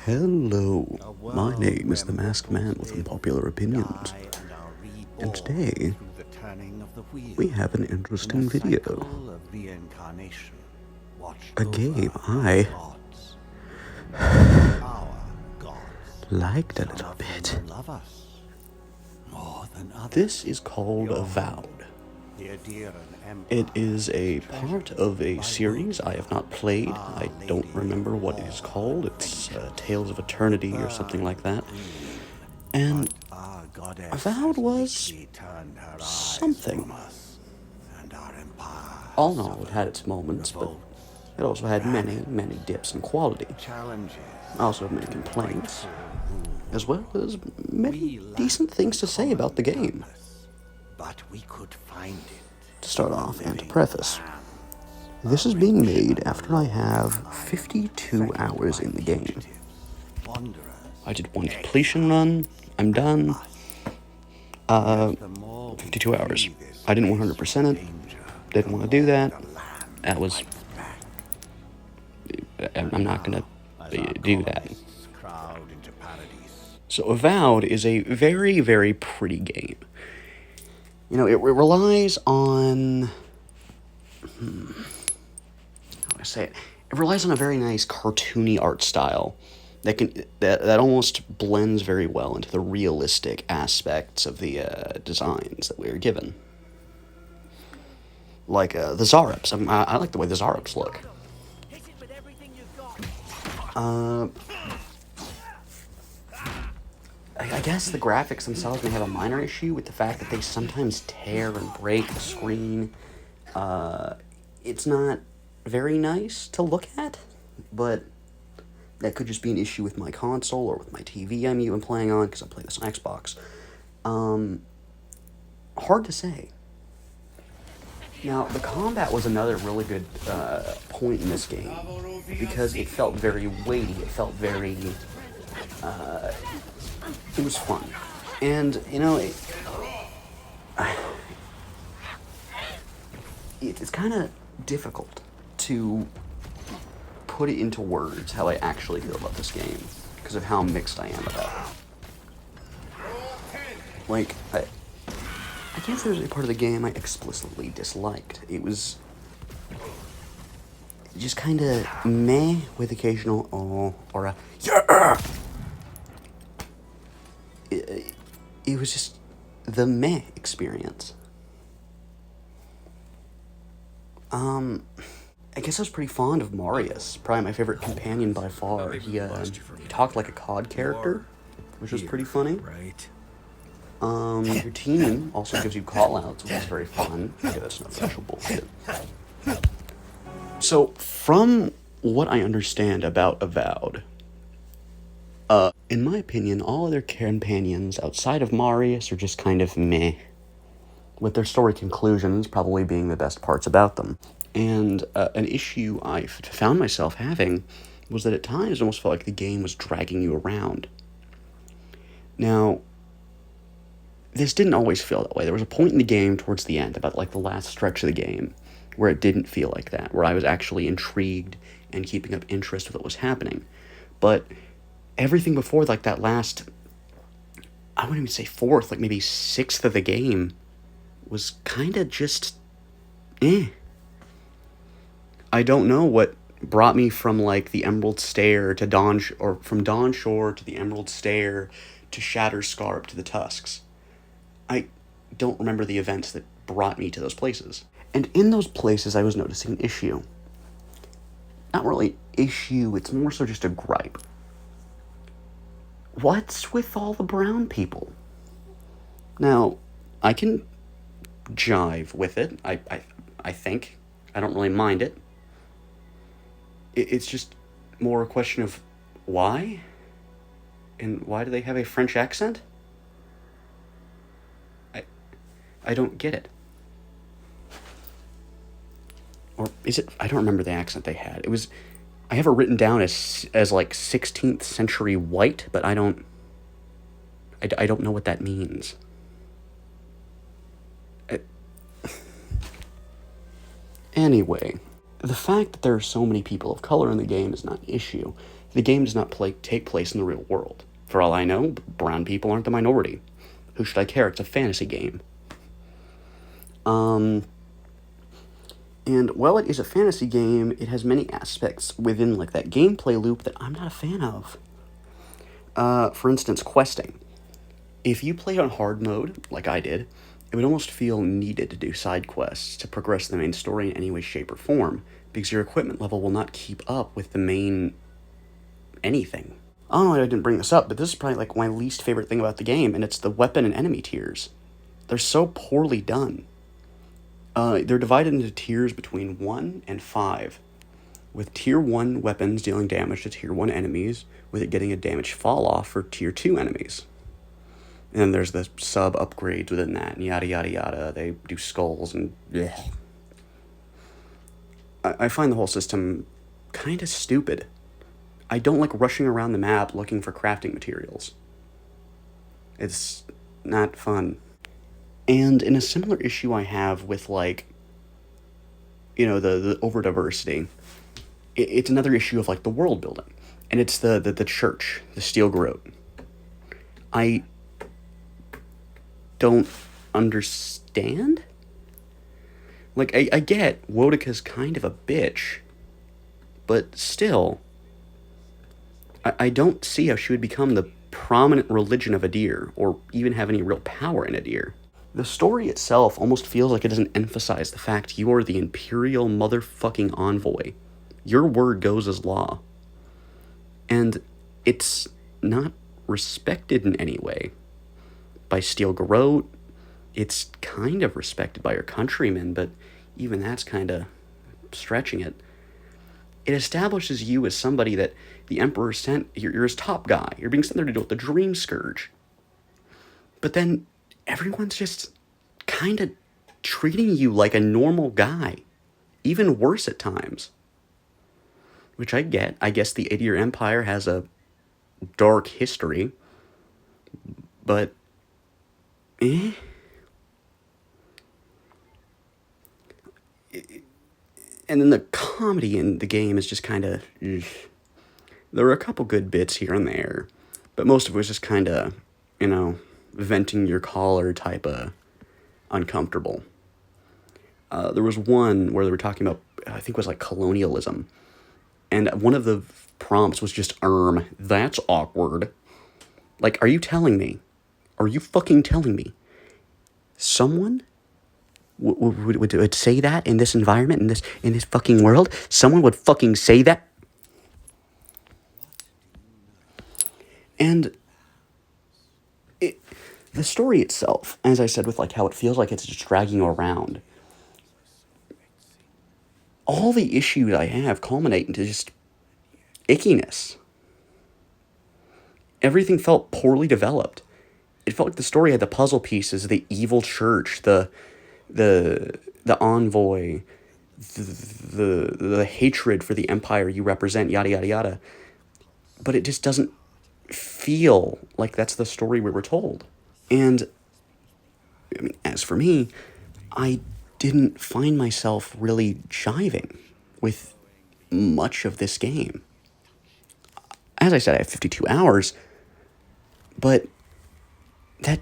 Hello, my name is the Masked Man with Unpopular Opinions, and today we have an interesting video. A game I liked a little bit. This is called Avowed. It is a part of a series I have not played. I don't remember what it is called. It's Tales of Eternity or something like that. And Avowed was something. All in all, it had its moments, but it also had many, many dips in quality. I also have many complaints, as well as many decent things to say about the game. To start off and to preface, this is being made after I have 52 hours in the game. I did one completion run, I'm done. 52 hours. I didn't 100% it, didn't want to do that. That was... I'm not gonna do that. So Avowed is a very, very pretty game. You know, it relies on... how do I say it? It relies on a very nice cartoony art style that almost blends very well into the realistic aspects of the designs that we are given. Like the Zarups. I like the way the Zarups look. I guess the graphics themselves may have a minor issue with the fact that they sometimes tear and break the screen. It's not very nice to look at, but that could just be an issue with my console or with my TV I'm even playing on, because I play this on Xbox. Hard to say. Now, the combat was another really good point in this game, because it felt very weighty, it felt very... it was fun. And, you know, it's kind of difficult to put it into words how I actually feel about this game, because of how mixed I am about it. Like, I can't say there's a part of the game I explicitly disliked. It was just kind of meh with occasional oh or a yeah. It was just the meh experience. I guess I was pretty fond of Marius, probably my favorite companion by far. He talked like a COD character, which was pretty funny. Your team also gives you call-outs, which is very fun. Okay, that's not official bullshit. So, from what I understand about Avowed, in my opinion, all other companions outside of Marius are just kind of meh, with their story conclusions probably being the best parts about them. And an issue I found myself having was that at times it almost felt like the game was dragging you around. Now, this didn't always feel that way. There was a point in the game towards the end, about like the last stretch of the game, where it didn't feel like that, where I was actually intrigued and keeping up interest with what was happening. But everything before, like that last, I wouldn't even say fourth, like maybe sixth of the game, was kind of just eh. I don't know what brought me from like the Emerald Stair to or from Dawn Shore to the Emerald Stair to Shatterscarp to the Tusks. I don't remember the events that brought me to those places. And in those places I was noticing an issue. Not really an issue, it's more so just a gripe. What's with all the brown people? Now, I can jive with it, I think. I don't really mind it. It's just more a question of why? And why do they have a French accent? I don't get it. Or is it... I don't remember the accent they had. It was... I have it written down as like 16th century white, but I don't know what that means. Anyway, the fact that there are so many people of color in the game is not an issue. The game does not take place in the real world. For all I know, brown people aren't the minority. Who should I care? It's a fantasy game. And while it is a fantasy game, it has many aspects within like that gameplay loop that I'm not a fan of. For instance, questing. If you play on hard mode, like I did, it would almost feel needed to do side quests to progress the main story in any way, shape, or form, because your equipment level will not keep up with the main anything. I don't know why I didn't bring this up, but this is probably like my least favorite thing about the game, and it's the weapon and enemy tiers. They're so poorly done. They're divided into tiers between 1 and 5, with Tier 1 weapons dealing damage to Tier 1 enemies, with it getting a damage fall off for Tier 2 enemies. And then there's the sub-upgrades within that, and yada yada yada. They do skulls, and bleh. I find the whole system kind of stupid. I don't like rushing around the map looking for crafting materials. It's not fun. And in a similar issue I have with, like, the over-diversity, it's another issue of, like, the world building. And it's the church, the Steel Garrote. I don't understand? Like, I get Wodika's kind of a bitch, but still, I don't see how she would become the prominent religion of Adir, or even have any real power in Adir. The story itself almost feels like it doesn't emphasize the fact you are the Imperial motherfucking envoy. Your word goes as law. And it's not respected in any way. By Steel Garrote, it's kind of respected by your countrymen, but even that's kind of stretching it. It establishes you as somebody that the Emperor sent. You're his top guy. You're being sent there to deal with the Dream Scourge. But then everyone's just kind of treating you like a normal guy. Even worse at times. Which I get. I guess the Adir Empire has a dark history. But, And then the comedy in the game is just kind of... There were a couple good bits here and there. But most of it was just kind of, venting your collar type of uncomfortable. There was one where they were talking about, I think it was like colonialism. And one of the prompts was just, that's awkward. Like, are you telling me? Are you fucking telling me? Someone would say that in this environment, in this fucking world? Someone would fucking say that? And the story itself, as I said, with like how it feels like it's just dragging you around, all the issues I have culminate into just ickiness. Everything felt poorly developed. It felt like the story had the puzzle pieces, the evil church, the envoy, the hatred for the empire you represent, yada yada yada. But it just doesn't feel like that's the story we were told. And I mean, as for me, I didn't find myself really jiving with much of this game. As I said, I have 52 hours, but that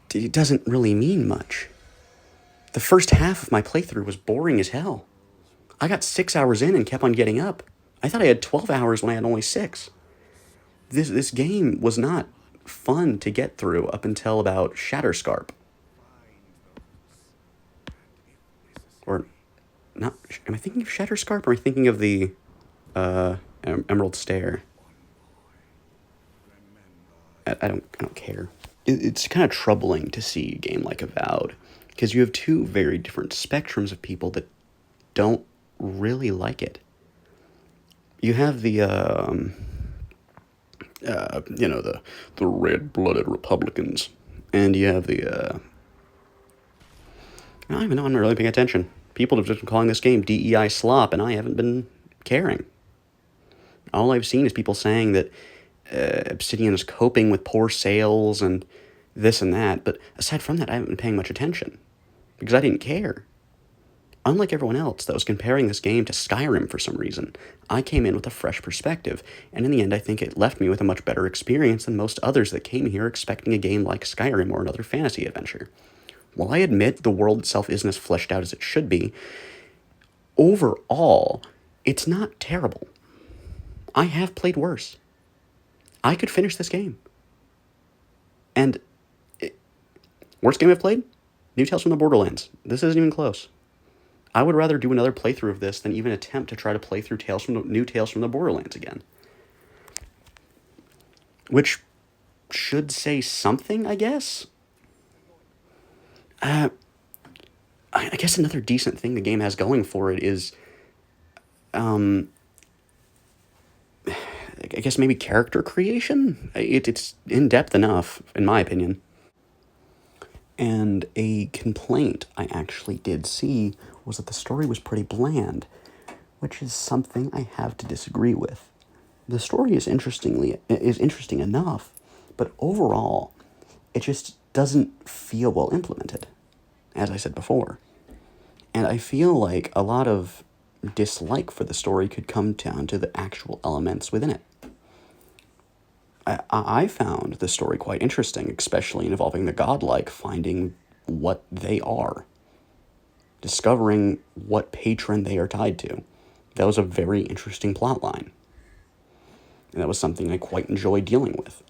doesn't really mean much. The first half of my playthrough was boring as hell. I got 6 hours in and kept on getting up. I thought I had 12 hours when I had only 6. This game was not fun to get through up until about Shatterscarp. Or, not, am I thinking of Shatterscarp, or am I thinking of the Emerald Stair? I don't care. It's kind of troubling to see a game like Avowed, because you have two very different spectrums of people that don't really like it. You have the the red-blooded Republicans, and you have the I don't even know. I'm not really paying attention. People have just been calling this game DEI slop, and I haven't been caring. All I've seen is people saying that Obsidian is coping with poor sales and this and that, but aside from that, I haven't been paying much attention because I didn't care. Unlike everyone else that was comparing this game to Skyrim for some reason, I came in with a fresh perspective, and in the end I think it left me with a much better experience than most others that came here expecting a game like Skyrim or another fantasy adventure. While I admit the world itself isn't as fleshed out as it should be, overall, it's not terrible. I have played worse. I could finish this game. And worst game I've played? New Tales from the Borderlands. This isn't even close. I would rather do another playthrough of this than even attempt to try to play through New Tales from the Borderlands again. Which should say something, I guess? I guess another decent thing the game has going for it is, I guess maybe character creation? It's in-depth enough, in my opinion. And a complaint I actually did see was that the story was pretty bland, which is something I have to disagree with. The story is interesting enough, but overall, it just doesn't feel well implemented, as I said before. And I feel like a lot of dislike for the story could come down to the actual elements within it. I found the story quite interesting, especially involving the godlike finding what they are, discovering what patron they are tied to. That was a very interesting plot line. And that was something I quite enjoyed dealing with.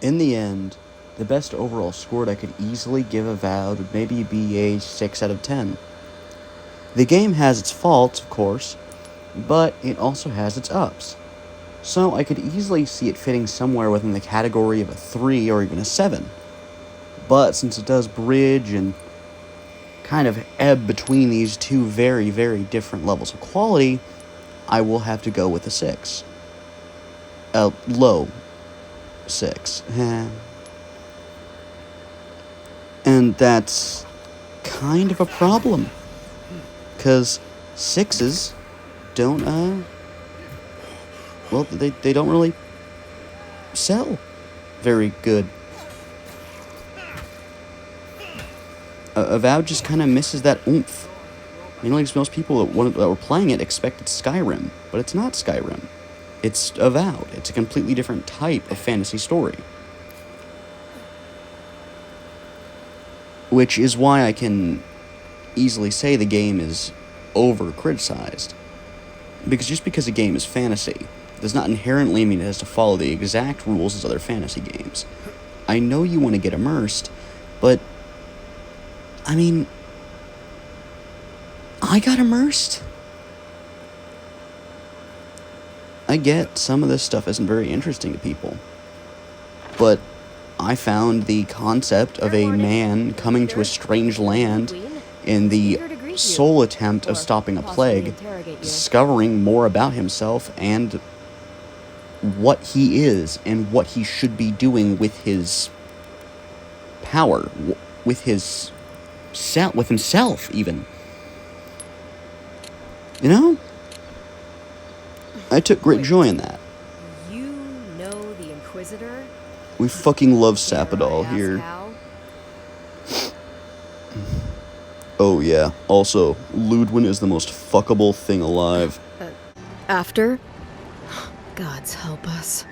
In the end, the best overall score I could easily give Avowed would maybe be a 6 out of 10. The game has its faults, of course, but it also has its ups. So I could easily see it fitting somewhere within the category of a 3 or even a 7. But since it does bridge and kind of ebb between these two very, very different levels of quality, I will have to go with a 6. A low 6. And that's kind of a problem, because 6s don't, well, they don't really sell very good. Avowed just kind of misses that oomph. I mean, like most people that were playing it expected Skyrim, but it's not Skyrim. It's Avowed. It's a completely different type of fantasy story. Which is why I can easily say the game is over-criticized. Because just because a game is fantasy does not inherently mean it has to follow the exact rules as other fantasy games. I know you want to get immersed, but, I mean, I got immersed. I get some of this stuff isn't very interesting to people, but I found the concept of a man coming to a strange land in the sole attempt of stopping a plague, discovering more about himself and what he is and what he should be doing with his power, with his with himself even. You know? I took great joy in that. You know the Inquisitor? We fucking love Sapadol here. Oh yeah, also, Ludwin is the most fuckable thing alive. After? Gods help us.